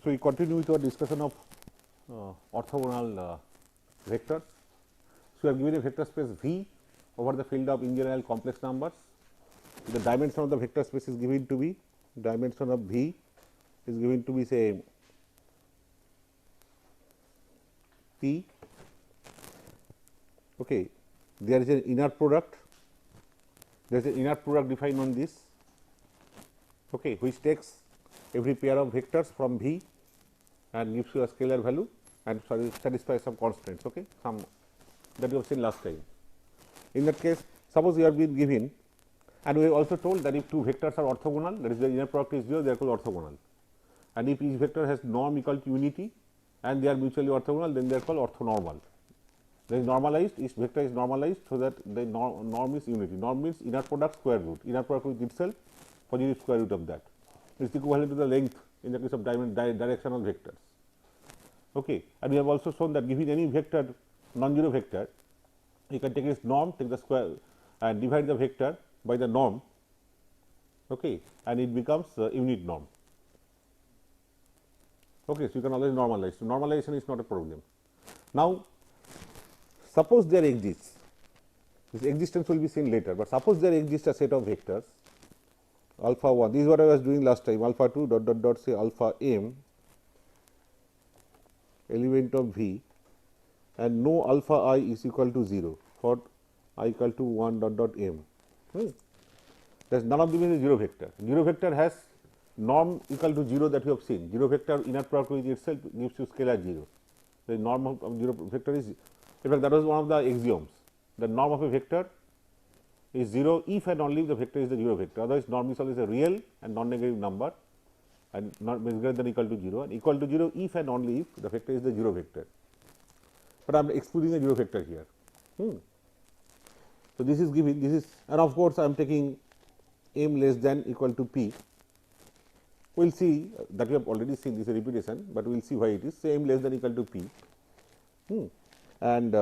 So, we continue with our discussion of orthogonal vectors. So, we are given a vector space V over the field of in general complex numbers. The dimension of the vector space is given to be dimension of V is given to be say P. Okay. There is an inner product. There is an inner product defined on this, okay, which takes every pair of vectors from V and gives you a scalar value and satisfies some constraints, okay, some that you have seen last time. In that case, suppose you have been given, and we have also told that if two vectors are orthogonal, that is the inner product is 0, they are called orthogonal. And if each vector has norm equal to unity and they are mutually orthogonal, then they are called orthonormal. They is normalized, each vector is normalized so that the norm is unity. Norm means inner product square root, inner product with itself, positive square root of that. It is equivalent to the length in the case of directional vectors. Okay. And we have also shown that given any vector, non-zero vector, you can take its norm, take the square and divide the vector by the norm, okay, and it becomes unit norm. Okay. So, you can always normalize. So, normalization is not a problem. Now, suppose there exists, this existence will be seen later, but suppose there exists a set of vectors alpha 1, this is what I was doing last time, alpha 2 dot dot dot say alpha m element of V and no alpha I is equal to 0 for I equal to 1 dot dot m. That is none of them is a 0 vector. 0 vector has norm equal to 0 that you have seen. 0 vector inner product with itself gives you scalar 0. The norm of 0 vector is, in fact, that was one of the axioms. The norm of a vector is 0 if and only if the vector is the 0 vector. Otherwise, norm is always a real and non-negative number and not greater than equal to 0 and equal to 0 if and only if the vector is the 0 vector. But I am excluding the 0 vector here. So, this is given, this is, and of course, I am taking m less than equal to p. We will see that we have already seen this repetition, but we will see why it is. So, m less than equal to p. And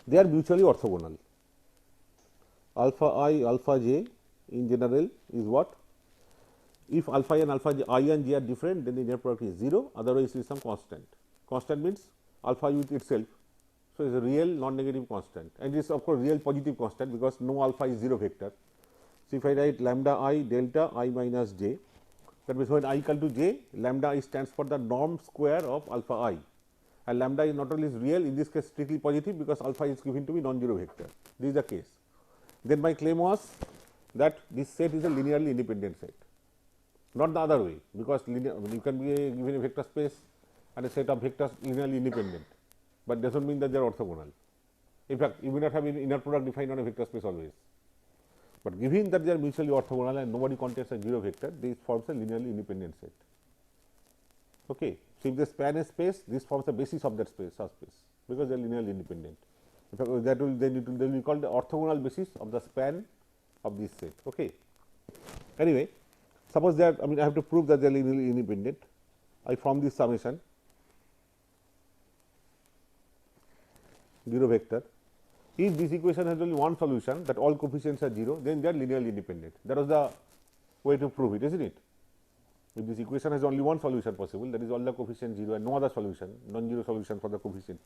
they are mutually orthogonal. Alpha I, alpha j in general is what? If alpha and alpha j, I and j are different, then the inner product is 0, otherwise it is some constant. Constant means alpha with itself. So, it is a real non-negative constant and it is of course real positive constant because no alpha is 0 vector. So, if I write lambda I delta I minus j, that means when I equal to j, lambda I stands for the norm square of alpha I, and lambda is not only is real, in this case strictly positive because alpha is given to be non-zero vector. This is the case. Then my claim was that this set is a linearly independent set, not the other way, because linear, you can be given a vector space and a set of vectors linearly independent, but does not mean that they are orthogonal. In fact, you may not have an inner product defined on a vector space always, but given that they are mutually orthogonal and nobody contains a 0 vector, this forms a linearly independent set. Okay. So, if they span a space, this forms the basis of that space, subspace, because they are linearly independent. In fact, that will then it will be called the orthogonal basis of the span of this set. Okay. Anyway, suppose that, I mean, I have to prove that they are linearly independent. I form this summation 0 vector. If this equation has only one solution, that all coefficients are 0, then they are linearly independent. That was the way to prove it, isn't it? If this equation has only one solution possible, that is all the coefficients 0 and no other solution, non-zero solution for the coefficient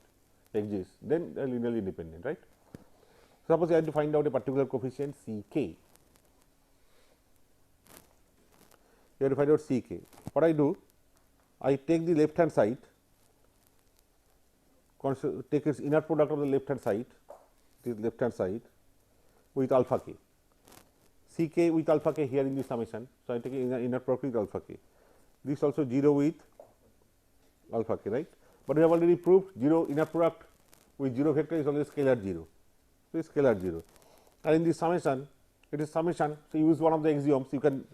exists, then they are linearly independent, right. Suppose I have to find out a particular coefficient C k. You have to find out C k. What I do? I take the left hand side, take its inner product of the left hand side, this left hand side with alpha k. C k with alpha k here in this summation. So, I take inner product with alpha k. This also 0 with alpha k, right. But we have already proved 0 inner product with 0 vector is always scalar 0. So, it is scalar 0. And in this summation, it is summation. So, use one of the axioms, you can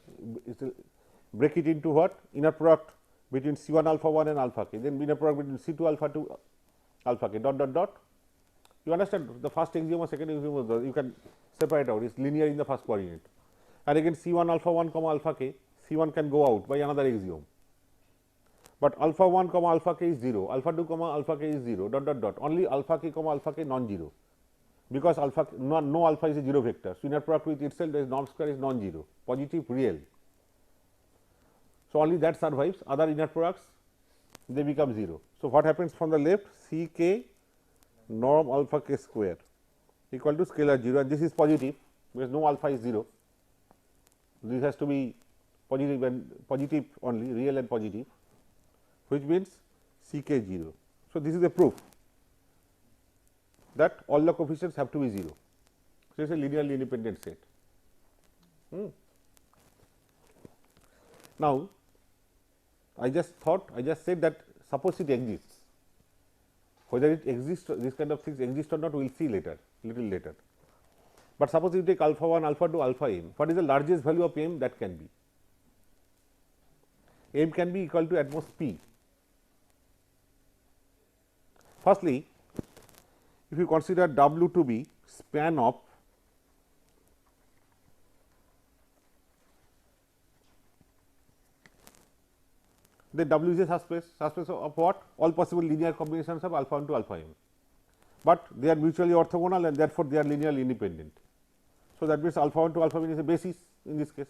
break it into what? Inner product between C 1 alpha 1 and alpha k, then inner product between C 2 alpha 2 alpha k dot dot dot. You understand the first axiom or second axiom, you can separate out, it is linear in the first coordinate. And again C 1 alpha 1 comma alpha k, C 1 can go out by another axiom. But alpha 1 comma alpha k is 0, alpha 2 comma alpha k is 0 dot dot dot, only alpha k comma alpha k non-zero, because alpha no alpha is a 0 vector. So, inner product with itself, there is norm square is non-zero, positive real. So, only that survives, other inner products they become 0. So, what happens from the left, C k norm alpha k square equal to scalar 0, and this is positive because no alpha is 0. This has to be positive and positive only, real and positive, which means C k 0. So, this is a proof that all the coefficients have to be 0. So, it is a linearly independent set. Now, I just said that suppose it exists, whether it exists, this kind of things exist or not, we will see later, little later. But suppose you take alpha 1, alpha 2, alpha m, what is the largest value of m that can be? M can be equal to at most p. Firstly, if you consider W to be span of then W is a subspace of what? All possible linear combinations of alpha 1 to alpha m, but they are mutually orthogonal and therefore, they are linearly independent. So, that means alpha 1 to alpha m is a basis in this case,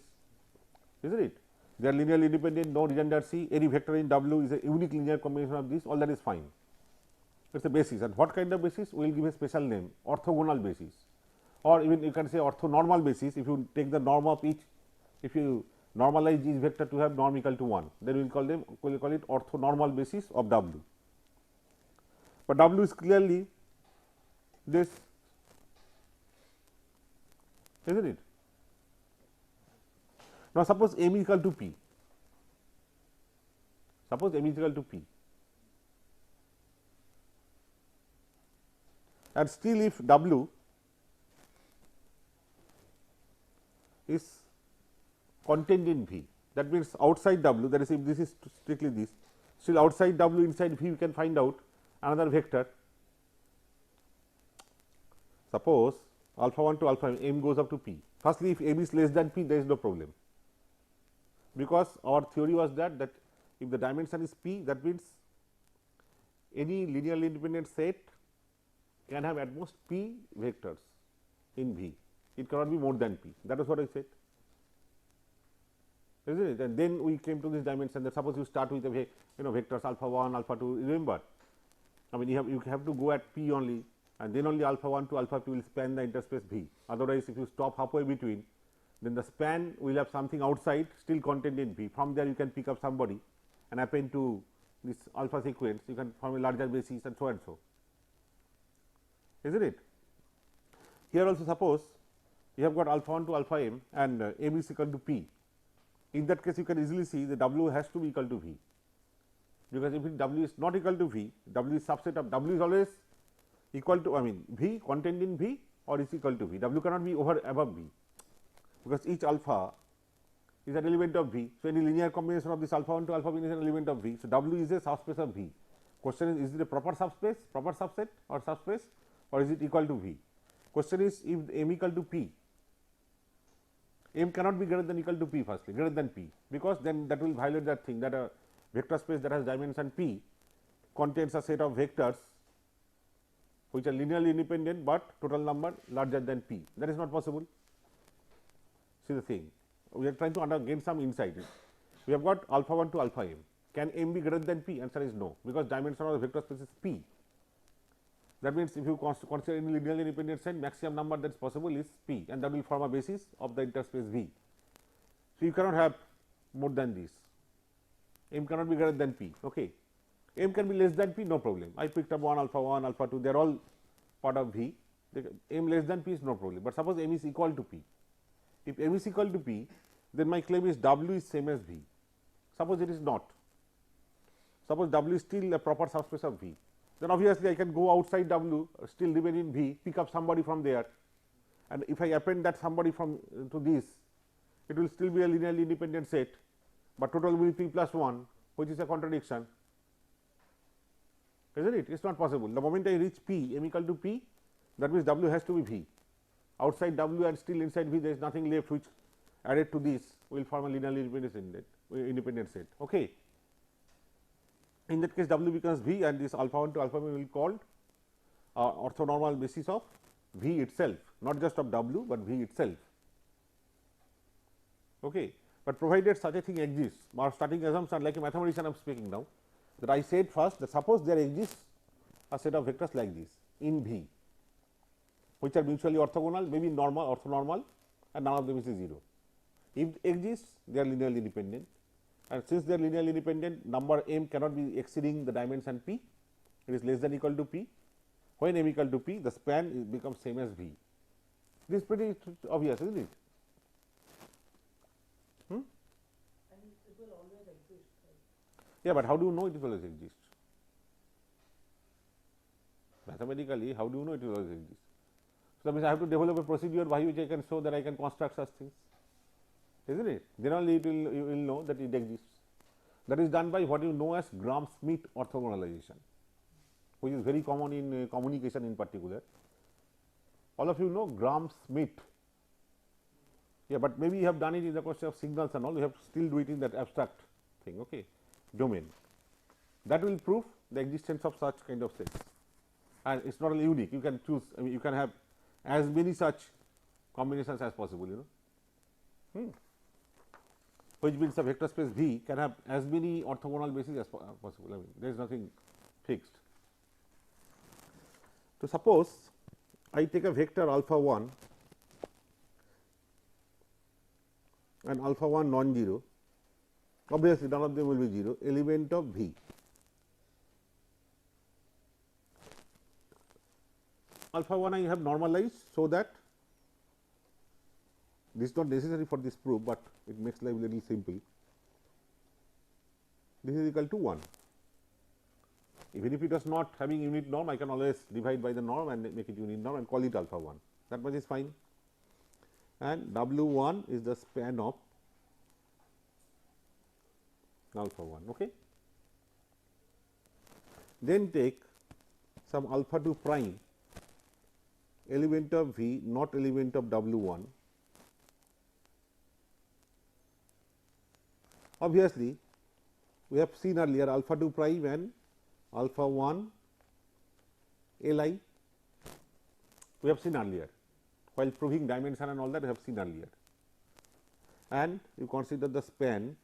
is not it? They are linearly independent, no redundancy, any vector in W is a unique linear combination of this, all that is fine. It is a basis, and what kind of basis? We will give a special name, orthogonal basis, or even you can say orthonormal basis. If you take the norm of each, if you normalize each vector to have norm equal to 1, then we will call it orthonormal basis of W. But W is clearly this, is not it? Now, suppose m is equal to p. Suppose m is equal to p, and still if W is contained in V, that means outside W, that is if this is strictly this, still outside W inside V we can find out another vector. Suppose alpha 1 to alpha m goes up to p. Firstly, if m is less than p, there is no problem, because our theory was that if the dimension is p, that means any linearly independent set can have at most p vectors in V. It cannot be more than p. That is what I said, isn't it? And then we came to this dimension that suppose you start with a vectors alpha 1, alpha 2. Remember, I mean you have to go at p only, and then only alpha 1 to alpha 2 will span the interspace V. Otherwise, if you stop halfway between, then the span will have something outside still contained in V. From there, you can pick up somebody and append to this alpha sequence. You can form a larger basis and so and so, isn't it? Here also, suppose you have got alpha 1 to alpha m and m is equal to p. In that case, you can easily see the W has to be equal to V, because if W is not equal to V, W is subset of W is always equal to V contained in V or is equal to V. W cannot be above V, because each alpha is an element of V. So, any linear combination of this alpha 1 to alpha n is an element of V. So, W is a subspace of V. Question is it a proper subspace, proper subset or subspace, or is it equal to V? Question is, if m equal to p, m cannot be greater than equal to p firstly, greater than p, because then that will violate that thing that a vector space that has dimension p contains a set of vectors which are linearly independent, but total number larger than p. That is not possible. See the thing, we are trying to gain some insight. We have got alpha 1 to alpha m. Can m be greater than p? Answer is no, because dimension of the vector space is p. That means, if you consider any linearly independent set, maximum number that is possible is p, and that will form a basis of the interspace V. So, you cannot have more than this. M cannot be greater than p. Okay. M can be less than p, no problem. I picked up 1 alpha 2, they are all part of V. M less than p is no problem, but suppose m is equal to p. If m is equal to p, then my claim is W is same as V. Suppose it is not. Suppose W is still a proper subspace of V. Then obviously, I can go outside W, still remain in V, pick up somebody from there, and if I append that somebody from to this, it will still be a linearly independent set, but total will be p plus 1, which is a contradiction, isn't it? It is not possible. The moment I reach p, m equal to p, that means W has to be V. Outside W and still inside V, there is nothing left which added to this will form a linearly independent set. Okay. In that case, W becomes V, and this alpha 1 to alpha m will be called orthonormal basis of V itself, not just of W, but V itself. Okay. but provided such a thing exists, our starting assumption like a mathematician I am speaking now, that I said first that suppose there exists a set of vectors like this in V, which are mutually orthogonal, maybe normal, orthonormal, and none of them is 0. If exists, they are linearly independent, and since they are linearly independent, number m cannot be exceeding the dimension p, it is less than or equal to p. When m equal to p, the span becomes same as V. This is pretty obvious, isn't it? And it will always exist. Right? Yeah, but how do you know it will always exist? Mathematically, how do you know it will always exist? So, that means I have to develop a procedure by which I can show that I can construct such things, isn't it? Then only you will know that it exists. That is done by what you know as Gram-Schmidt orthogonalization, which is very common in communication in particular. All of you know Gram-Schmidt. Yeah, but maybe you have done it in the question of signals and all, you have to still do it in that abstract thing, okay, domain. That will prove the existence of such kind of sets, and it is not only unique, you can choose, I mean you can have as many such combinations as possible, you know, which means a vector space V can have as many orthogonal bases as possible, I mean there is nothing fixed. So, suppose I take a vector alpha 1 and alpha 1 non-zero, obviously none of them will be 0, element of V. Alpha 1 I have normalized, so that this is not necessary for this proof, but it makes life a little simple. This is equal to 1. Even if it was not having unit norm, I can always divide by the norm and make it unit norm and call it alpha 1, that much is fine. And W 1 is the span of alpha 1. Okay. Then take some alpha 2 prime element of V, not element of W 1. Obviously, we have seen earlier alpha 2 prime and alpha 1 Li, we have seen earlier while proving dimension and all that, we have seen earlier, and you consider the span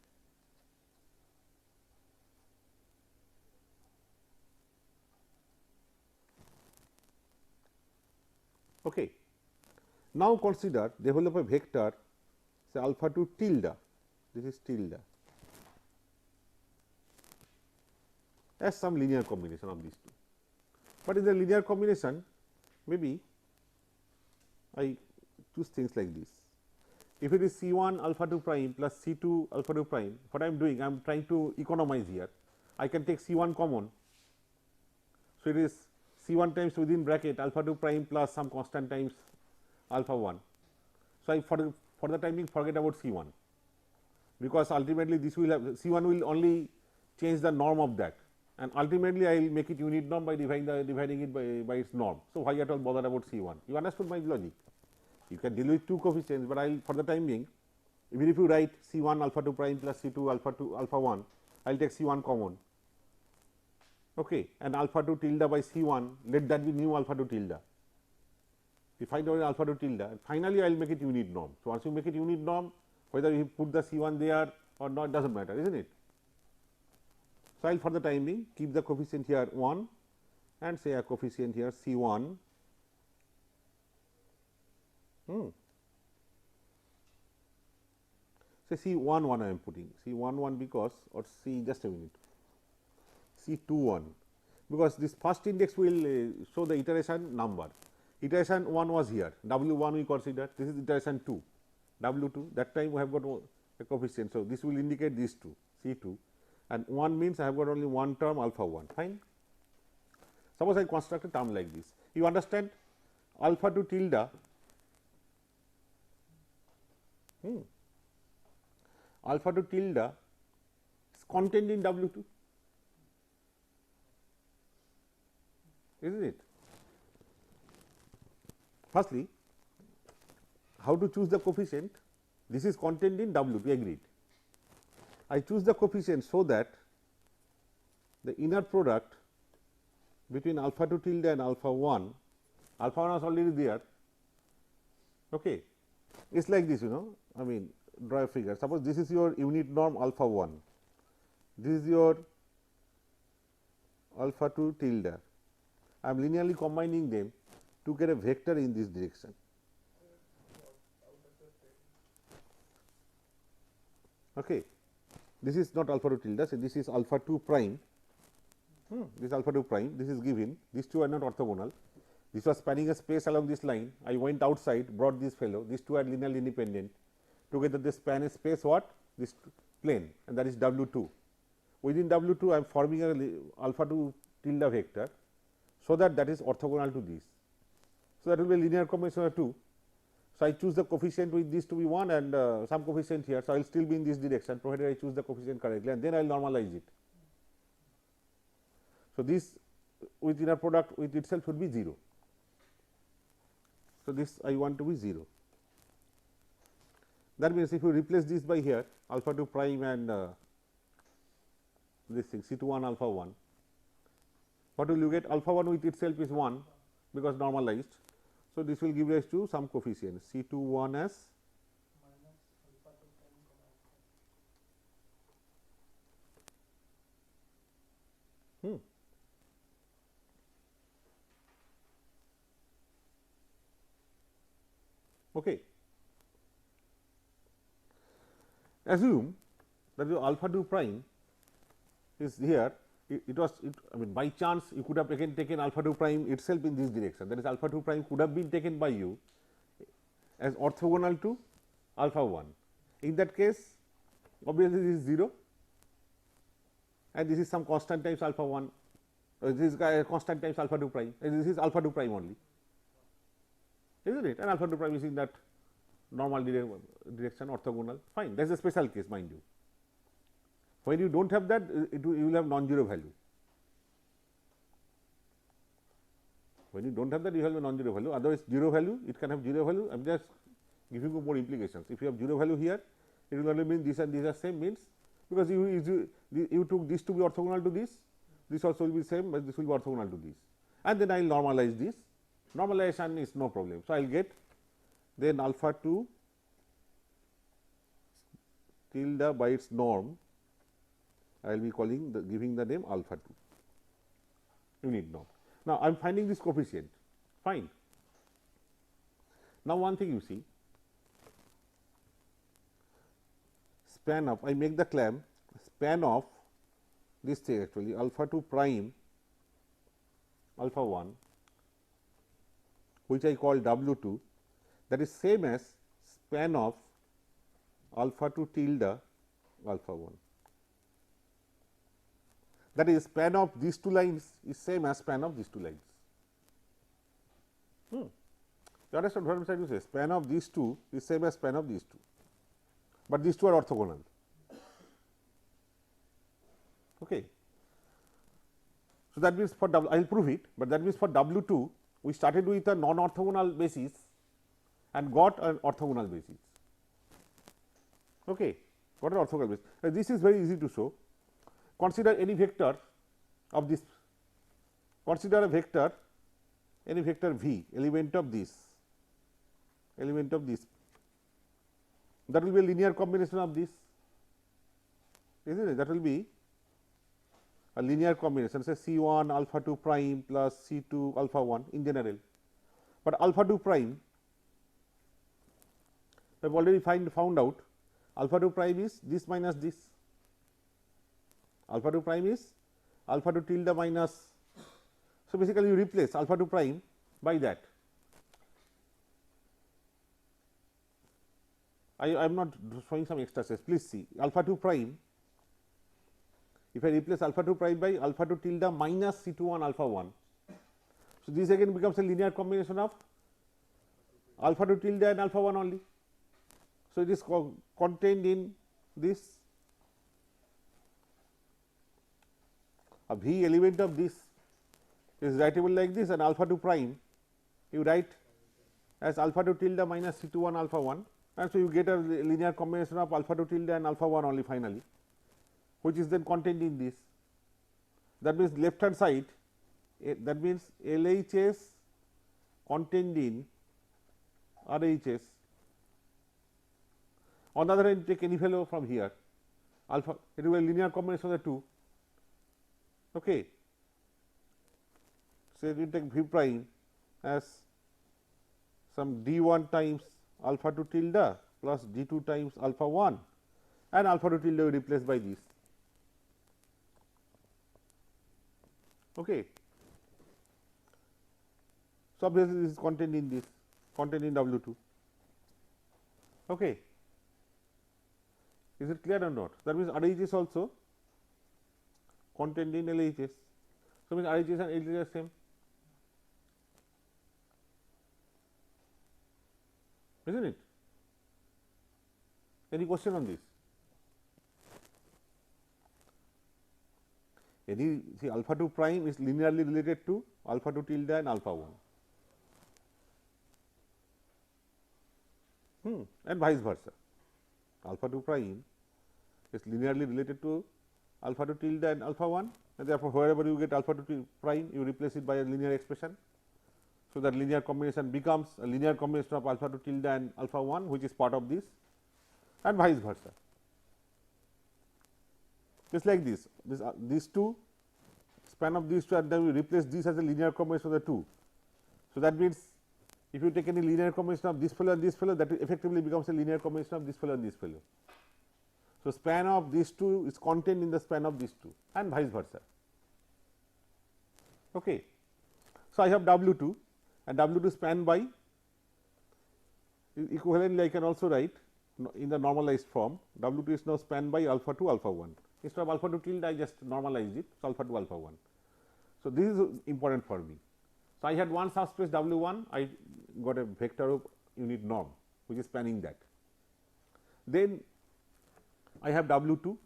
okay. Now consider develop a vector say alpha 2 tilde, this is tilde, as some linear combination of these two. But in the linear combination, maybe I choose things like this. If it is C 1 alpha 2 prime plus C 2 alpha 2 prime, what I am doing? I am trying to economize here. I can take C 1 common. So, it is C 1 times within bracket alpha 2 prime plus some constant times alpha 1. So, I for the time being forget about C 1, because ultimately this will have C 1 will only change the norm of that, and ultimately I will make it unit norm by dividing it by its norm. So, why at all bother about C 1? You understood my logic? You can deal with two coefficients, but I will for the time being, even if you write C 1 alpha 2 prime plus C 2 alpha 1, I will take C 1 common, okay, and alpha 2 tilde by C 1, let that be new alpha 2 tilde. We find out alpha 2 tilde, and finally, I will make it unit norm. So, once you make it unit norm, whether you put the C 1 there or not, does not matter, isn't it? So, I will for the time being keep the coefficient here 1 and say a coefficient here C 1 say C 1 1 I am putting C 1 1 because, or C just a minute, C 2 1, because this first index will show the iteration number. Iteration 1 was here, W 1 we consider, this is iteration 2, W 2, that time we have got a coefficient. So, this will indicate these two C 2, and 1 means I have got only one term alpha 1, fine. Suppose I construct a term like this, you understand alpha 2 tilde alpha 2 tilde is contained in W 2, isn't it? Firstly, how to choose the coefficient? This is contained in W 2, agreed. I choose the coefficient so that the inner product between alpha 2 tilde and alpha 1 was already there. Okay. It is like this, you know, I mean draw a figure. Suppose this is your unit norm alpha 1, this is your alpha 2 tilde. I am linearly combining them to get a vector in this direction. Okay. This is not alpha 2 tilde, so this is alpha 2 prime. This is alpha 2 prime, this is given, these two are not orthogonal. This was spanning a space along this line. I went outside, brought this fellow, these two are linearly independent. Together they span a space what? This plane, and that is W 2. Within W 2, I am forming a alpha 2 tilde vector, so that is orthogonal to this. So, that will be a linear combination of 2. So, I choose the coefficient with this to be 1 and some coefficient here. So, I will still be in this direction provided I choose the coefficient correctly, and then I will normalize it. So, this with inner product with itself would be 0. So, this I want to be 0. That means, if you replace this by here alpha 2 prime and this thing C 2 1 alpha 1, what will you get? Alpha 1 with itself is 1 because normalized. So, this will give rise to some coefficient C 2 1 as minus alpha 2 prime comma alpha. Okay. Assume that your alpha 2 prime is here. I mean, by chance you could have taken alpha 2 prime itself in this direction, that is alpha 2 prime could have been taken by you as orthogonal to alpha 1. In that case, obviously this is 0 and this is some constant times alpha 1, this is constant times alpha 2 prime, and this is alpha 2 prime only, isn't it? And alpha 2 prime is in that normal direction orthogonal, fine, that is a special case, mind you. When you do not have that, you will have non-zero value. When you do not have that, you have a non-zero value, otherwise 0 value, it can have 0 value. I am just giving you more implications. If you have 0 value here, it will only mean this and these are same, means because you took this to be orthogonal to this also will be same, but this will be orthogonal to this, and then I will normalize this. Normalization is no problem. So, I will get then alpha 2 tilde by its norm, I will be calling giving the name alpha 2 unit norm. Now, I am finding this coefficient, fine. Now, one thing you see, span of, I make the claim span of this thing actually alpha 2 prime alpha 1, which I call W 2, that is same as span of alpha 2 tilde alpha 1. That is, span of these two lines is same as span of these two lines. You understand what I am trying to say? Span of these two is same as span of these two, but these two are orthogonal. Okay. So, that means for W, I will prove it, but that means for W 2 we started with a non-orthogonal basis and got an orthogonal basis. Okay. Got an orthogonal basis. This is very easy to show. Consider any vector of this, consider a vector, any vector v, element of this, that will be a linear combination of this, isn't it? That will be a linear combination, say C 1 alpha 2 prime plus C 2 alpha 1 in general, but alpha 2 prime we have already found out alpha 2 prime is this minus this. Alpha 2 prime is alpha 2 tilde minus. So, basically you replace alpha 2 prime by that. I am not showing some extra steps, please see alpha 2 prime. If I replace alpha 2 prime by alpha 2 tilde minus C 2 1 alpha 1. So, this again becomes a linear combination of alpha 2 tilde and alpha 1 only. So, it is contained in this. A v element of this is writable like this, and alpha 2 prime you write as alpha 2 tilde minus C 2 1 alpha 1, and so you get a linear combination of alpha 2 tilde and alpha 1 only finally, which is then contained in this. That means, left hand side, that means LHS contained in RHS On the other hand, take any value from here, alpha, it will be a linear combination of the two. Okay. So, we take v prime as some d 1 times alpha 2 tilde plus d 2 times alpha 1, and alpha 2 tilde will be replaced by this. Okay. So, obviously, this is contained in this, contained in W 2. Okay. Is it clear or not? That means RHS also contained in LHS. So, means RHS and LHS are same, isn't it? Any question on this? Any, see, alpha 2 prime is linearly related to alpha 2 tilde and alpha 1. And vice versa. Alpha 2 prime is linearly related to alpha 2 tilde and alpha 1, and therefore, wherever you get alpha 2 prime, you replace it by a linear expression. So, that linear combination becomes a linear combination of alpha 2 tilde and alpha 1, which is part of this, and vice versa. Just like this, these two, span of these two, and then we replace this as a linear combination of the two. So, that means, if you take any linear combination of this fellow and this fellow, that effectively becomes a linear combination of this fellow and this fellow. So, span of these two is contained in the span of these two, and vice versa. Okay. So, I have W 2, and W 2 span by, equivalently I can also write in the normalized form, W 2 is now spanned by alpha 2 alpha 1. Instead of alpha 2 tilde, I just normalized it, so alpha 2 alpha 1. So, this is important for me. So, I had one subspace W 1, I got a vector of unit norm, which is spanning that. Then I have W 2,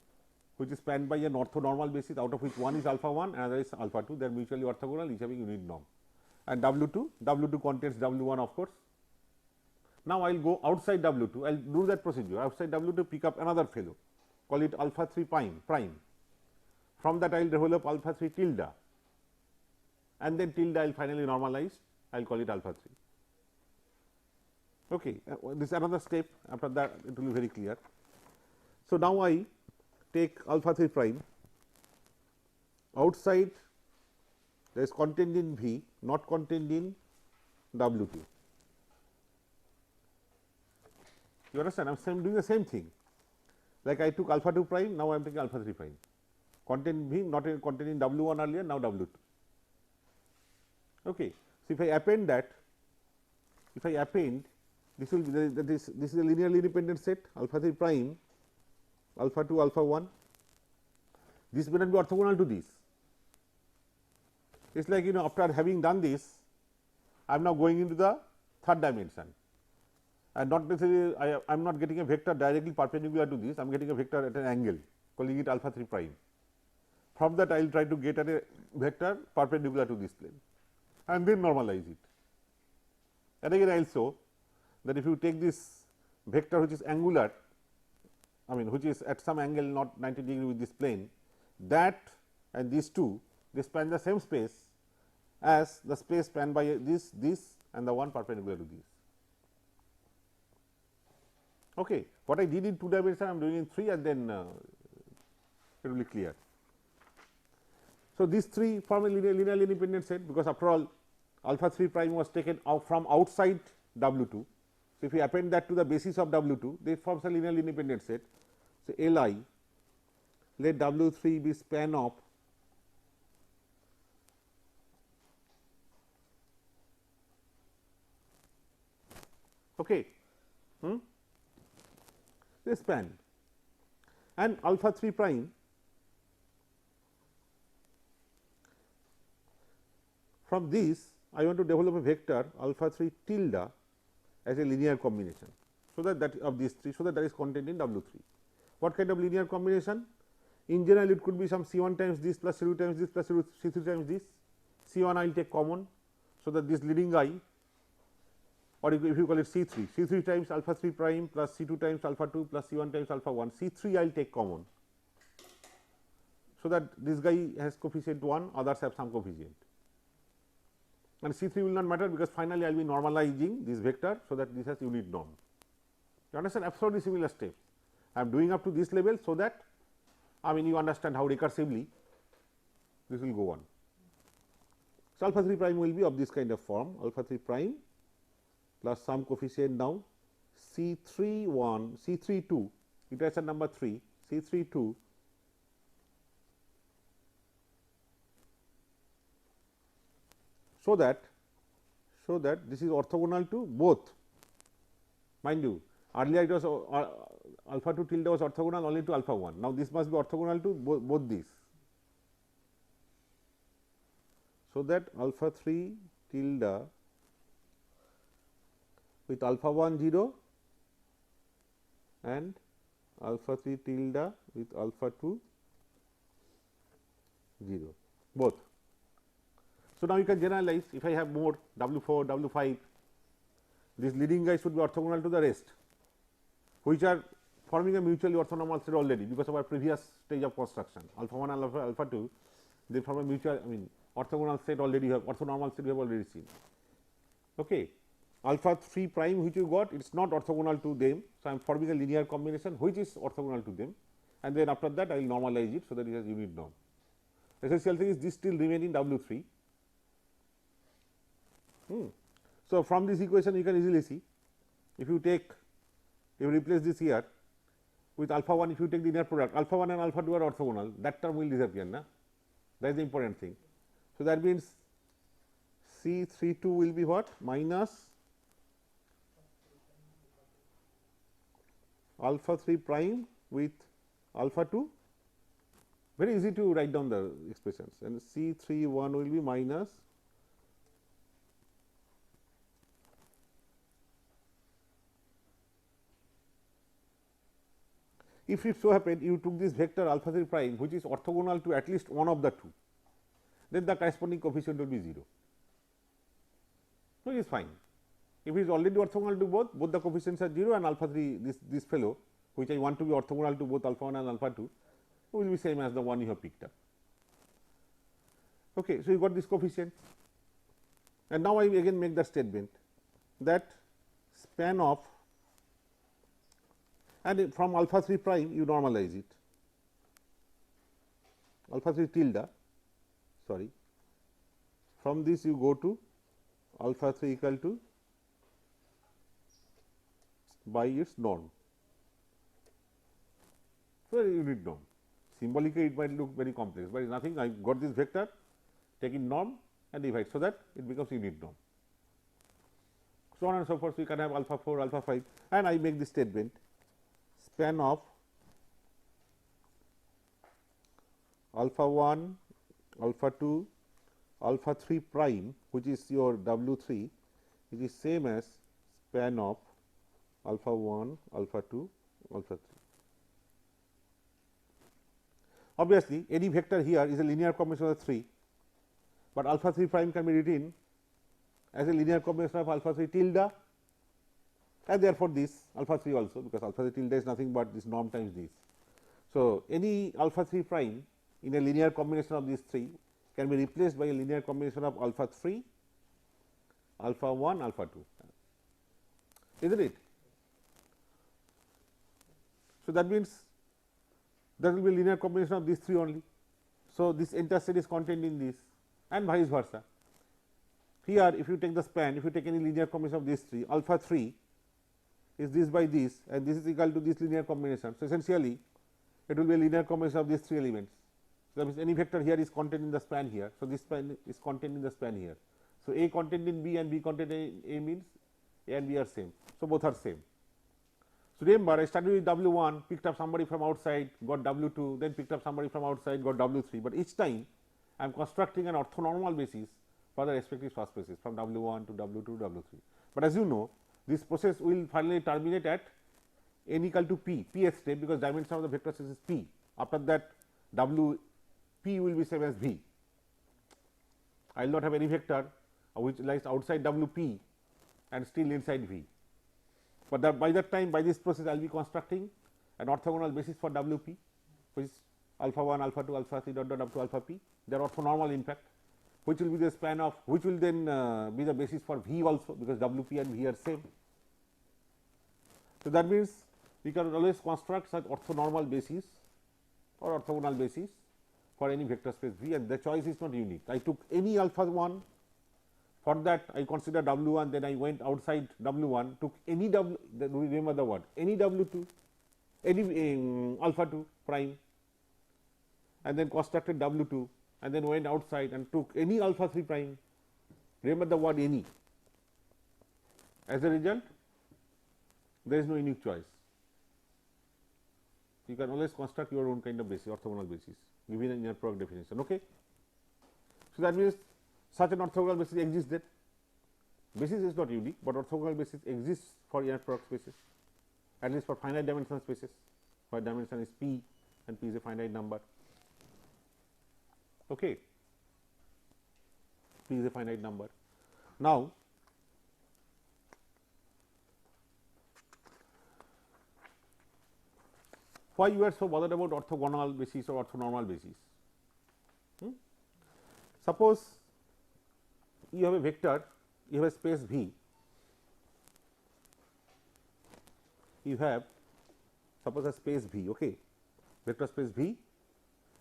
which is spanned by an orthonormal basis, out of which one is alpha 1 and another is alpha 2, they are mutually orthogonal, each having unit norm. And W 2 contains W 1, of course. Now, I will go outside W 2, I will do that procedure. Outside W 2, pick up another fellow, call it alpha 3 prime. From that, I will develop alpha 3 tilde, and then tilde I will finally normalize, I will call it alpha 3. Okay. This is another step, after that it will be very clear. So, now I take alpha 3 prime, outside there is contained in V, not contained in W 2. You understand? I am doing the same thing, like I took alpha 2 prime, now I am taking alpha 3 prime, contained V, not contained in W 1 earlier, now W 2. Okay. So, if I append that, if I append, this will be this is a linearly independent set, alpha 3 prime, alpha 2 alpha 1, this may not be orthogonal to this. It is like, after having done this, I am now going into the third dimension, and not necessarily I am not getting a vector directly perpendicular to this, I am getting a vector at an angle, calling it alpha 3 prime. From that, I will try to get at a vector perpendicular to this plane, and then normalize it. And again, I will show that if you take this vector which is angular, I mean which is at some angle not 90 degree with this plane, that and these two, they span the same space as the space spanned by this and the one perpendicular to this. Okay. What I did in 2 dimension, I am doing in 3, and then it will be clear. So, these 3 form a linearly independent set, because after all alpha 3 prime was taken out from outside W 2. So, if we append that to the basis of W 2, they forms a linearly independent set. So, L I, let W 3 be span of the span, and alpha 3 prime from this I want to develop a vector alpha 3 tilde as a linear combination. So, that of these 3, so that is contained in W 3. What kind of linear combination? In general, it could be some C 1 times this plus C 2 times this plus C 3 times this. C 1 I will take common. So, that this leading guy, or if you call it C 3, C 3 times alpha 3 prime plus C 2 times alpha 2 plus C 1 times alpha 1, C 3 I will take common. So, that this guy has coefficient 1, others have some coefficient, and C 3 will not matter, because finally I will be normalizing this vector. So, that this has unit norm. You understand, absolutely similar steps. I am doing up to this level, so that you understand how recursively this will go on. So, alpha 3 prime will be of this kind of form, alpha 3 prime plus some coefficient now C 3 1, C 3 2, iteration number 3, C 3 2 so that this is orthogonal to both. Mind you, earlier it was alpha 2 tilde was orthogonal only to alpha 1. Now, this must be orthogonal to both these. So, that alpha 3 tilde with alpha 1 0 and alpha 3 tilde with alpha 2 0 both. So, now you can generalize, if I have more W 4, W 5, this leading guy should be orthogonal to the rest, which are forming a mutually orthonormal state already because of our previous stage of construction. Alpha 1 and alpha 2, they form a mutual orthogonal state already, have orthonormal state we have already seen. Okay. Alpha 3 prime which you got, it is not orthogonal to them. So, I am forming a linear combination which is orthogonal to them, and then after that I will normalize it, so that it has unit norm. Essential thing is this still remain in W 3. So, from this equation you can easily see, if you replace this here with alpha 1, if you take the inner product, alpha 1 and alpha 2 are orthogonal, that term will disappear, na? That is the important thing. So, that means C 3 2 will be what? Minus alpha 3 prime with alpha 2, very easy to write down the expressions, and C 3 1 will be minus if it so happened you took this vector alpha 3 prime which is orthogonal to at least one of the two, then the corresponding coefficient will be 0. So, it is fine. If it is already orthogonal to both the coefficients are 0, and alpha 3 this fellow which I want to be orthogonal to both alpha 1 and alpha 2 will be same as the one you have picked up. Okay. So, you got this coefficient, and now I again make the statement that span of, and from alpha 3 prime you normalize it, alpha 3 tilde, sorry, from this you go to alpha 3 equal to by its norm. So, unit norm. Symbolically it might look very complex, but it is nothing. I got this vector, take in norm and divide, so that it becomes unit norm. So on and so forth. We can have alpha 4, alpha 5, and I make this statement span of alpha 1, alpha 2, alpha 3 prime, which is your W 3, which is same as span of alpha 1, alpha 2, alpha 3. Obviously, any vector here is a linear combination of 3, but alpha 3 prime can be written as a linear combination of alpha 3 tilde, and therefore, this alpha 3 also, because alpha 3 tilde is nothing but this norm times this. So, any alpha 3 prime in a linear combination of these 3 can be replaced by a linear combination of alpha 3, alpha 1, alpha 2, is not it? So, that means there will be a linear combination of these 3 only. So, this entire set is contained in this, and vice versa. Here, if you take the span, if you take any linear combination of these 3, alpha 3 is this by this, and this is equal to this linear combination. So, essentially it will be a linear combination of these 3 elements. So, that means any vector here is contained in the span here. So, this span is contained in the span here. So, A contained in B and B contained in A means A and B are same. So, both are same. So, remember I started with W 1, picked up somebody from outside, got W 2, then picked up somebody from outside, got W 3, but each time I am constructing an orthonormal basis for the respective subspaces from W 1 to W 2 to W 3. But as you know, this process will finally terminate at n equal to p, pth step, because dimension of the vector space is p. After that, W p will be same as v. I will not have any vector which lies outside W p and still inside v. But that by that time, by this process, I will be constructing an orthogonal basis for W p, which is alpha 1, alpha 2, alpha 3 dot dot up to alpha p. They are orthonormal in fact, which will be the span of, which will then be the basis for v also, because W p and v are same. So, that means we can always construct such orthonormal basis or orthogonal basis for any vector space V, and the choice is not unique. I took any alpha 1, for that I consider W 1, then I went outside W 1, took any W, remember the word, any W 2, any alpha 2 prime, and then constructed W 2, and then went outside and took any alpha 3 prime, remember the word any. As a result, there is no unique choice. You can always construct your own kind of basis, orthogonal basis, given an inner product definition. Okay. So, that means such an orthogonal basis exists then. Basis is not unique, but orthogonal basis exists for inner product spaces, at least for finite dimensional spaces, where dimension is p and p is a finite number. Okay. P is a finite number. Now, why you are so bothered about orthogonal basis or orthonormal basis? Suppose you have a vector, you have a space V, you have suppose a space V, okay, vector space V,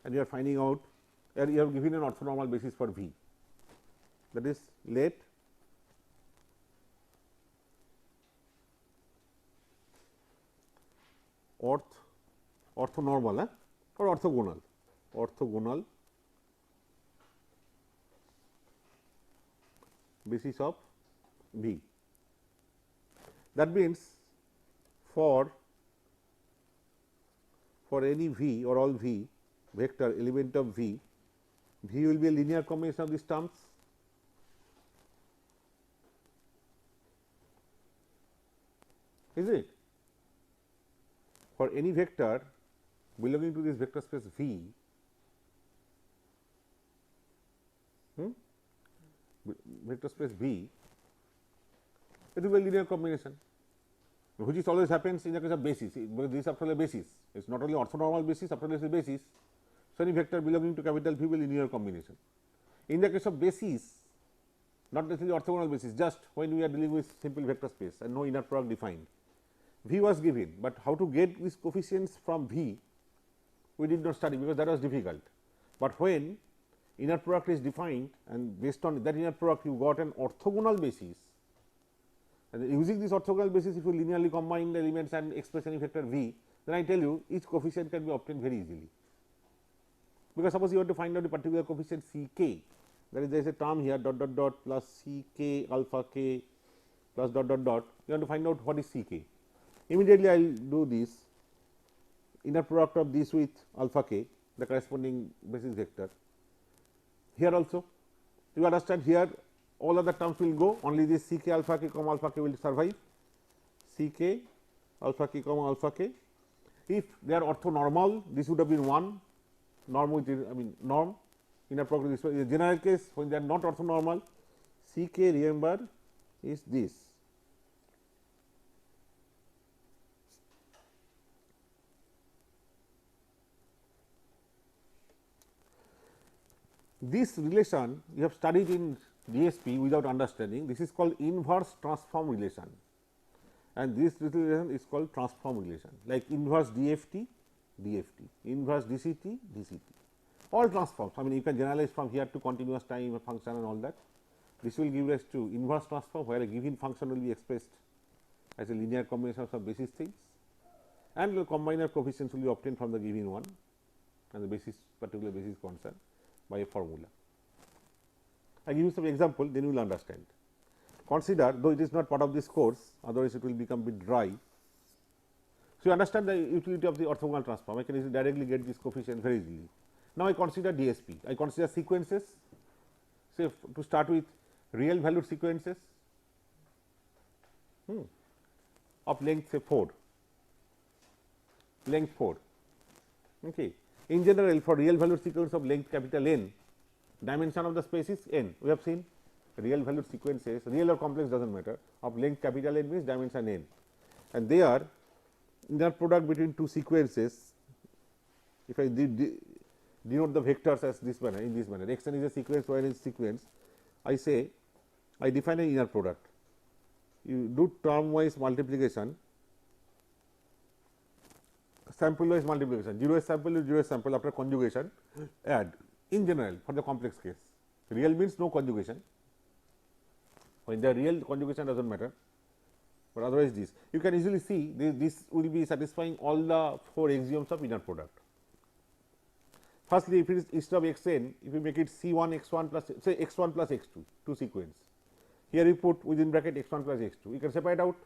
and you are finding out, and you have given an orthonormal basis for V, that is, let orthonormal or orthogonal basis of V. That means for any V or all V vector element of V, V will be a linear combination of these terms. Is it? For any vector belonging to this vector space V, vector space V, it will be a linear combination, which is always happens in the case of basis, because this is after all a basis. It is not only orthonormal basis, after all it is a basis. So, any vector belonging to capital V will be linear combination. In the case of basis, not necessarily orthogonal basis, just when we are dealing with simple vector space and no inner product defined, V was given, but how to get these coefficients from V we did not study, because that was difficult. But when inner product is defined and based on that inner product you got an orthogonal basis, and using this orthogonal basis if you linearly combine the elements and express any vector V, then I tell you each coefficient can be obtained very easily. Because suppose you want to find out a particular coefficient C k, that is there is a term here dot dot dot plus C k alpha k plus dot dot dot, you want to find out what is C k. Immediately I will do this inner product of this with alpha k, the corresponding basis vector. Here also you understand, here all other terms will go, only this C k alpha k comma alpha k will survive, C k alpha k comma alpha k. If they are orthonormal, this would have been 1 norm, which is norm inner product this way. In the general case, when they are not orthonormal, C k, remember, is this. This relation you have studied in DSP without understanding. This is called inverse transform relation, and this relation is called transform relation, like inverse DFT, DFT, inverse DCT, DCT, all transforms. You can generalize from here to continuous time function and all that. This will give rise to inverse transform, where a given function will be expressed as a linear combination of some basis things, and the combiner coefficients will be obtained from the given one and the basis particular basis concerned by a formula. I give you some example, then you will understand. Consider, though it is not part of this course, otherwise it will become a bit dry. So, you understand the utility of the orthogonal transform. I can directly get this coefficient very easily. Now, I consider DSP. I consider sequences. Say to start with, real valued sequences of length say 4, length 4. Okay. In general, for real valued sequence of length capital N, dimension of the space is n. We have seen real valued sequences, real or complex does not matter, of length capital N means dimension n, and they are inner product between two sequences. If I denote the vectors as this manner, in this manner, x n is a sequence, y n is a sequence, I say I define an inner product. You do term wise multiplication sample wise multiplication, 0th sample is 0th sample after conjugation, add in general for the complex case. Real means no conjugation, when the real conjugation does not matter, but otherwise this. You can easily see this will be satisfying all the 4 axioms of inner product. Firstly, if it is instead of x n, if you make it c 1 x 1 plus, say x 1 plus x 2, 2 sequence. Here you put within bracket x 1 plus x 2. You can separate out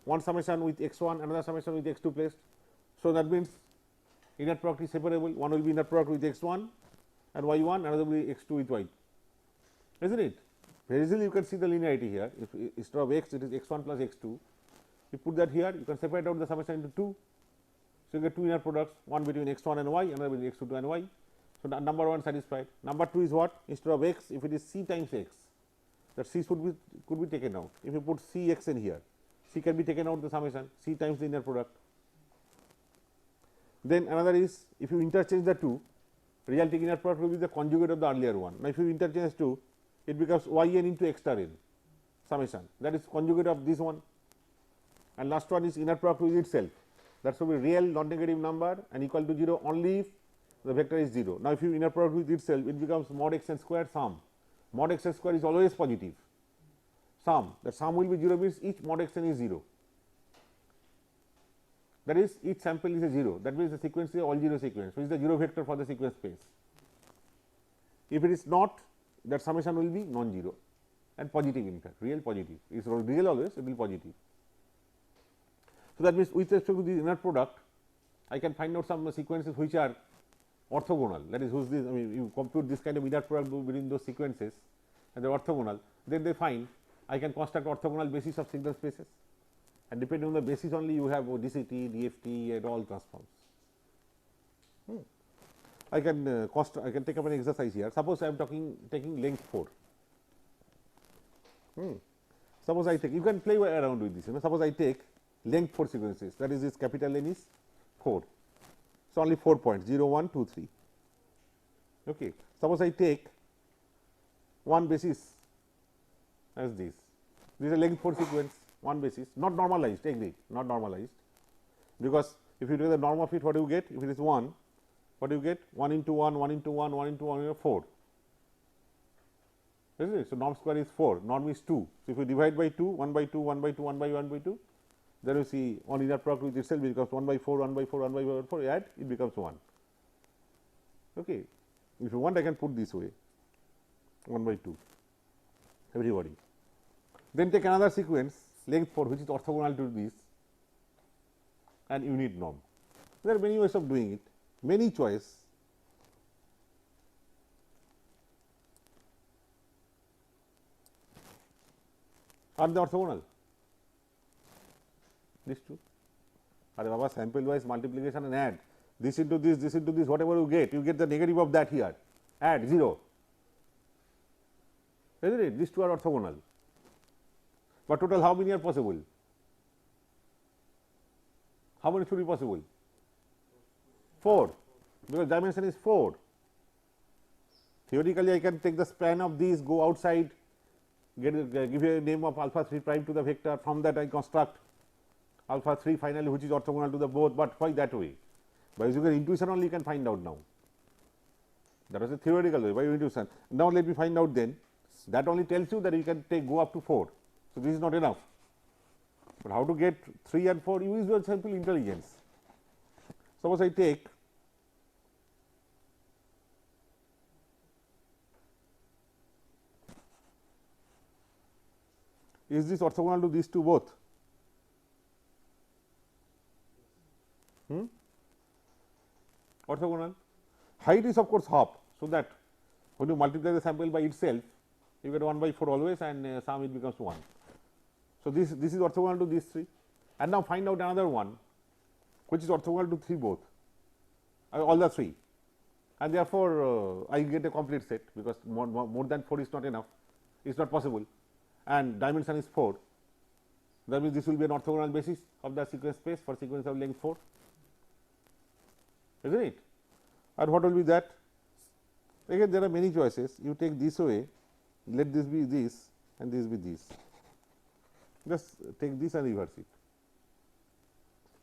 one summation with x 1, another summation with x 2 placed. So, that means inner product is separable. One will be inner product with x 1 and y 1, another will be x 2 with y, is not it? Very easily you can see the linearity here. If instead of x, it is x 1 plus x 2. You put that here, you can separate out the summation into 2. So, you get 2 inner products, one between x 1 and y, another between x 2 and y. So, the number 1 satisfied. Number 2 is what? Instead of x, if it is c times x, that c could be taken out. If you put c x in here, c can be taken out the summation, c times the inner product. Then another is, if you interchange the 2, resulting inner product will be the conjugate of the earlier one. Now, if you interchange 2, it becomes y n into x star n summation, that is conjugate of this one, and last one is inner product with itself, that should be real non negative number and equal to 0 only if the vector is 0. Now, if you inner product with itself, it becomes mod x n square sum. Mod x n square is always positive sum, that sum will be 0 means each mod x n is 0, that is each sample is a 0, that means the sequence is all 0 sequence, which is the 0 vector for the sequence space. If it is not, that summation will be non-zero and positive, in fact real positive, it is real always, it will be positive. So, that means with respect to the inner product, I can find out some sequences which are orthogonal, that is whose this, I mean you compute this kind of inner product between those sequences and they are orthogonal, then they find I can construct orthogonal basis of signal spaces, and depending on the basis only you have DCT, DFT and all transforms. I can I can take up an exercise here. Suppose I am taking length 4. Suppose I take, you can play around with this. Suppose I take length 4 sequences, that is this capital N is 4. So, only 4 points 0, 1, 2, 3. Okay. Suppose I take one basis as this. This is a length 4 sequence, one basis, not normalized, agree, not normalized, because if you take the norm of it, what do you get? If it is 1, what do you get? 1 into 1, 1 into 1, 1 into 1, 4. Isn't it? So, norm square is 4, norm is 2. So, if you divide by 2, 1 by 2, 1 by 2, 1 by 1 by 2, then you see on inner product with itself becomes 1 by 4, 1 by 4, 1 by 4, add it becomes 1. Okay. If you want, I can put this way 1 by 2, everybody. Then take another sequence length 4 which is orthogonal to this and unit norm. There are many ways of doing it, many choice. Are they orthogonal? These two. Are Baba sample wise multiplication and add this into this into this, whatever you get the negative of that here, add 0. Isn't it? These two are orthogonal. But total how many are possible? How many should be possible? 4, because dimension is 4. Theoretically, I can take the span of these, go outside, give a name of alpha 3 prime to the vector, from that I construct alpha 3 finally, which is orthogonal to the both, but why that way? By using your intuition only you can find out now. That was a theoretical way, by your intuition. Now, let me find out then, that only tells you that you can go up to 4. So, this is not enough, but how to get 3 and 4? You use your simple intelligence. Suppose I take is this orthogonal to these two both? Orthogonal. Height is of course half, so that when you multiply the sample by itself, you get 1 by 4 always, and sum it becomes 1. So, this is orthogonal to these 3, and now find out another one which is orthogonal to 3 both, all the 3, and therefore, I get a complete set, because more than 4 is not enough, it is not possible, and dimension is 4. That means, this will be an orthogonal basis of the sequence space for sequence of length 4, isn't it? And what will be that? Again, there are many choices. You take this way, let this be this and this be this. Just take this and reverse it.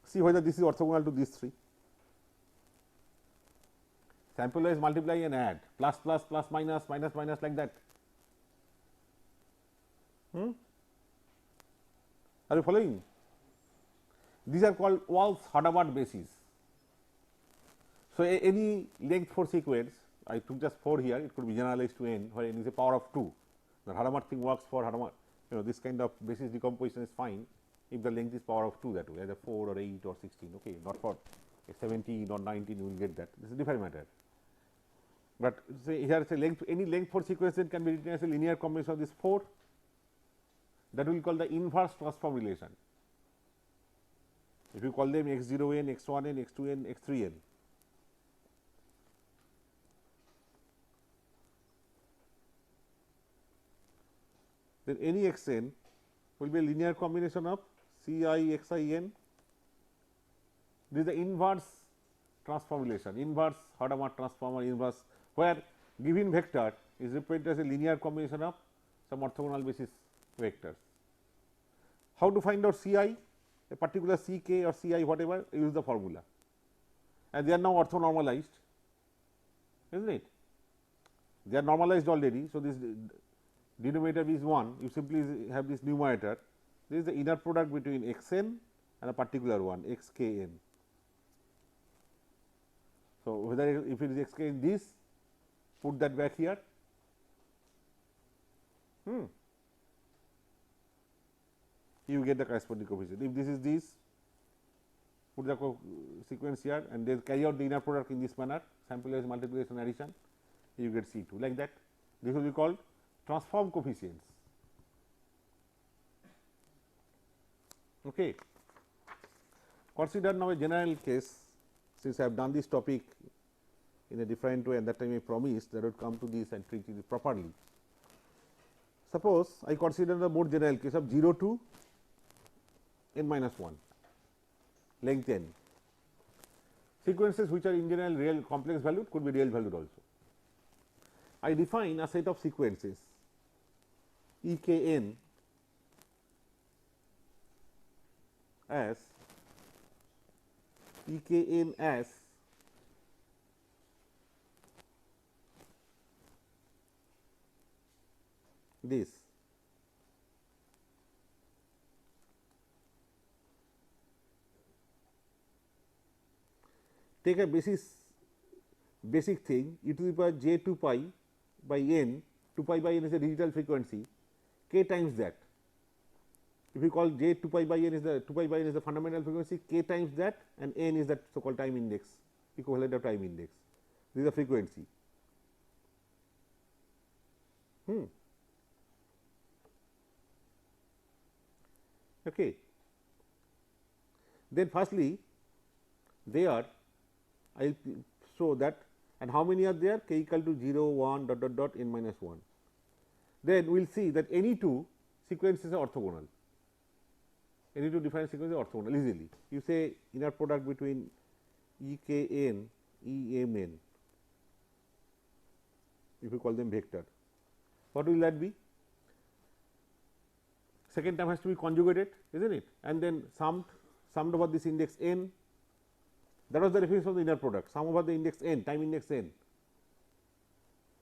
See whether this is orthogonal to these 3. Sample wise multiply and add, plus plus plus minus minus minus, like that. Are you following? These are called Walsh-Hadamard bases. So, any length 4 sequence, I took just 4 here, it could be generalized to n, where n is a power of 2. The Hadamard thing works for Hadamard, this kind of basis decomposition is fine if the length is power of 2 that way, either 4 or 8 or 16, okay, not for 17 or 19 you will get that, this is a different matter. But say here say length, any length 4 sequence then can be written as a linear combination of this 4, that we will call the inverse transform relation. If you call them x0n, x1n, x2n, x3n. Then any xn will be a linear combination of ci xin. This is the inverse transform relation, inverse Hadamard transform or inverse, where given vector is represented as a linear combination of some orthogonal basis vectors. How to find out Ci? A particular Ck or Ci whatever, use the formula, and they are now orthonormalized, isn't it? They are normalized already. So, this denominator is 1, you simply have this numerator, this is the inner product between xn and a particular one xkn. So, whether if it is xk in this, put that back here. You get the corresponding coefficient. If this is this, put the sequence here and then carry out the inner product in this manner, sample wise multiplication addition, you get C2, like that. This will be called transform coefficients. Okay. Consider now a general case, since I have done this topic in a different way, and that time I promised that I would come to this and treat it properly. Suppose I consider the more general case of 0 to n minus 1, length n. Sequences which are in general real complex valued could be real valued also. I define a set of sequences Ekn as this. Take a basic thing e to the power j 2 pi by n, 2 pi by n is a digital frequency, k times that. If you call j 2 pi by n is the fundamental frequency, k times that, and n is that so called time index, equivalent of time index. This is the frequency. Okay. Then firstly, there I will show that, and how many are there? K equal to 0, 1, dot dot dot n minus 1. Then we will see that any two sequences are orthogonal. Any two different sequences are orthogonal easily. You say inner product between Ekn, Emn, if you call them vector. What will that be? Second term has to be conjugated, isn't it? And then summed over this index n. That was the definition of the inner product, sum over the index n, time index n.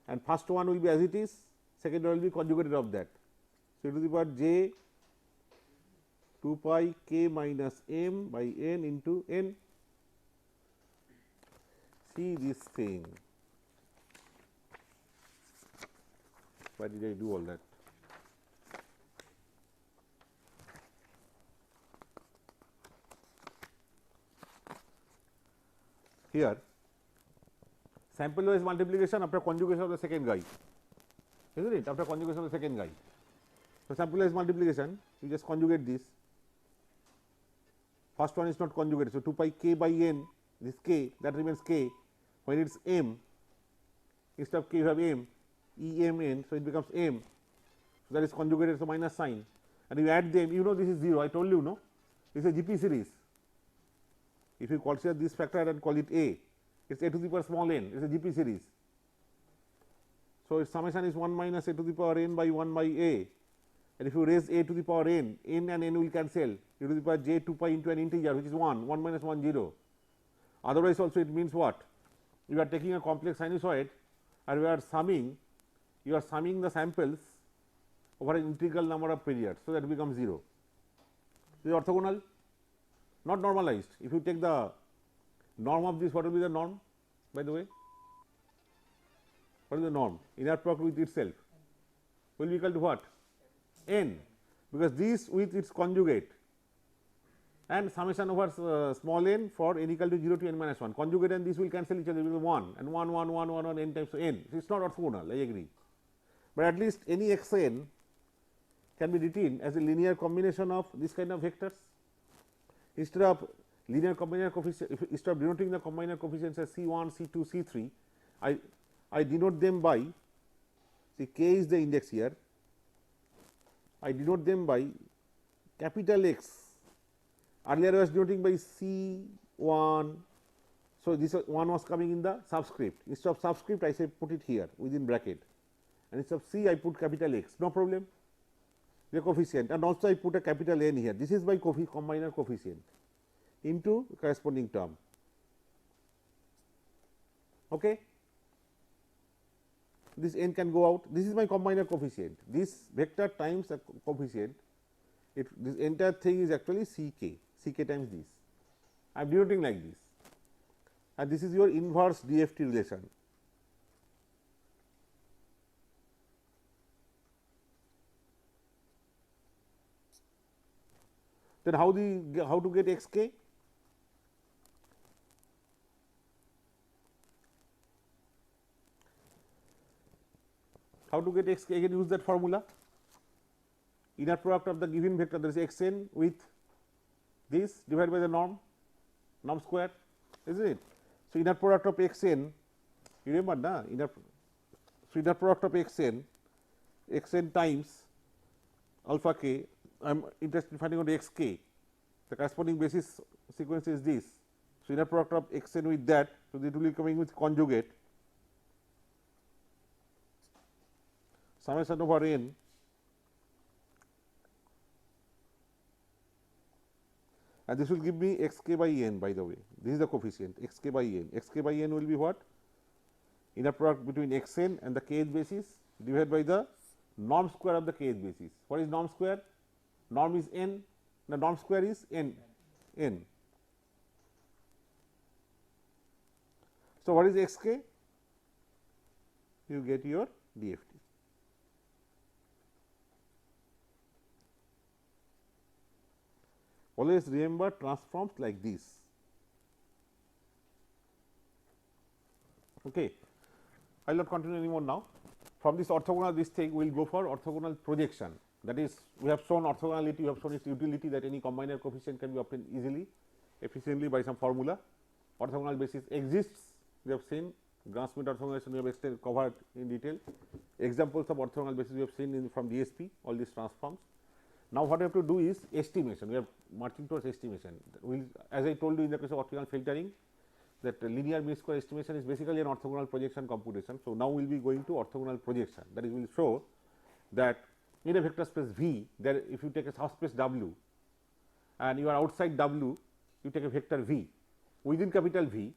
And first one will be as it is, second one will be conjugated of that. So, e to the power j 2 pi k minus m by n into n. See this thing. Why did I do all that? Here, sample wise multiplication after conjugation of the second guy, isn't it? After conjugation of the second guy. So, sample wise multiplication, you just conjugate this. First one is not conjugated. So, 2 pi k by n, this k, that remains k. When it is m, instead of k you have m, E m n, so it becomes m. So, that is conjugated, so minus sign. And you add them, you know this is 0, I told you, no? This is a GP series. If you consider this factor and call it a, it is a to the power small n, it is a GP series. So, its summation is 1 minus a to the power n by 1 by a, and if you raise a to the power n, n and n will cancel, e to the power j 2 pi into an integer which is 1, 1 minus 1 0. Otherwise also it means what? you are taking a complex sinusoid and you are summing the samples over an integral number of periods. So, that becomes 0. This is orthogonal, not normalized. If you take the norm of this, what will be the norm, by the way? What is the norm? Inner product with itself will be equal to what? N, because this with its conjugate and summation over small n for n equal to 0 to n minus 1. Conjugate and this will cancel each other, it will be 1 and 1, 1, 1, 1, 1 n times. So, n. So, it is not orthogonal, I agree, but at least any x n can be written as a linear combination of this kind of vectors. Instead of linear combiner coefficient, instead of denoting the combiner coefficients as C1, C2, C3, I denote them by, see, k is the index here, I denote them by capital X. Earlier I was denoting by C1, so this one was coming in the subscript. Instead of subscript, I say put it here within bracket, and instead of C I put capital X, no problem, the coefficient, and also I put a capital N here. This is my combiner coefficient into corresponding term. Okay. This n can go out. This is my combiner coefficient. This vector times a coefficient. This entire thing is actually ck times this. I am denoting like this, and this is your inverse DFT relation. Then how to get xk? How to get xk? Again, use that formula. Inner product of the given vector, there is xn with this divided by the norm square, isn't it? So, inner product of xn, you remember na, inner product of xn times alpha k. I am interested in finding out xk. The corresponding basis sequence is this. So, inner product of xn with that, so it will be coming with conjugate summation over n and this will give me xk by n, by the way. This is the coefficient xk by n. Xk by n will be what? Inner product between xn and the kth basis divided by the norm square of the kth basis. What is norm square? Norm is n, the norm square is n. So, what is xk? You get your DFT. Always remember transforms like this. Okay. I will not continue anymore now. From this orthogonal, this thing we will go for orthogonal projection. That is, we have shown orthogonality, we have shown its utility, that any combiner coefficient can be obtained easily, efficiently by some formula. Orthogonal basis exists. We have seen Gram-Schmidt orthogonalization, we have covered in detail. Examples of orthogonal basis we have seen from DSP, all these transforms. Now, what we have to do is estimation. We are marching towards estimation. As I told you in the case of orthogonal filtering, that linear mean square estimation is basically an orthogonal projection computation. So, now we will be going to orthogonal projection, that is, we will show that in a vector space V, there if you take a subspace W and you are outside W, you take a vector V within capital V,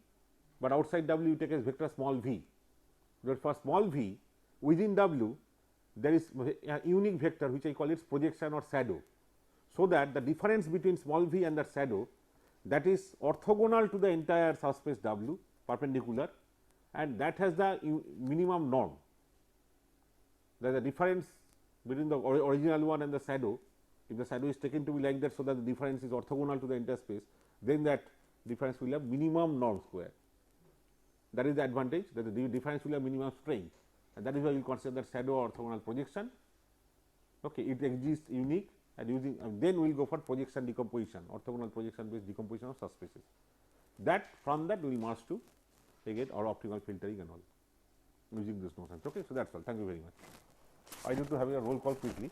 but outside W you take a vector small v. But for small v within W, there is a unique vector which I call its projection or shadow. So, that the difference between small v and the shadow, that is orthogonal to the entire subspace W, perpendicular, and that has the minimum norm. There is a difference between the original one and the shadow. If the shadow is taken to be like that, so that the difference is orthogonal to the entire space, then that difference will have minimum norm square. That is the advantage, that the difference will have minimum strength, and that is why we consider that shadow orthogonal projection. Okay, it exists unique, and using then we will go for projection decomposition, orthogonal projection based decomposition of subspaces. That from that we will march to again or optimal filtering and all using this notions. Okay, so that's all. Thank you very much. I need to have a roll call quickly.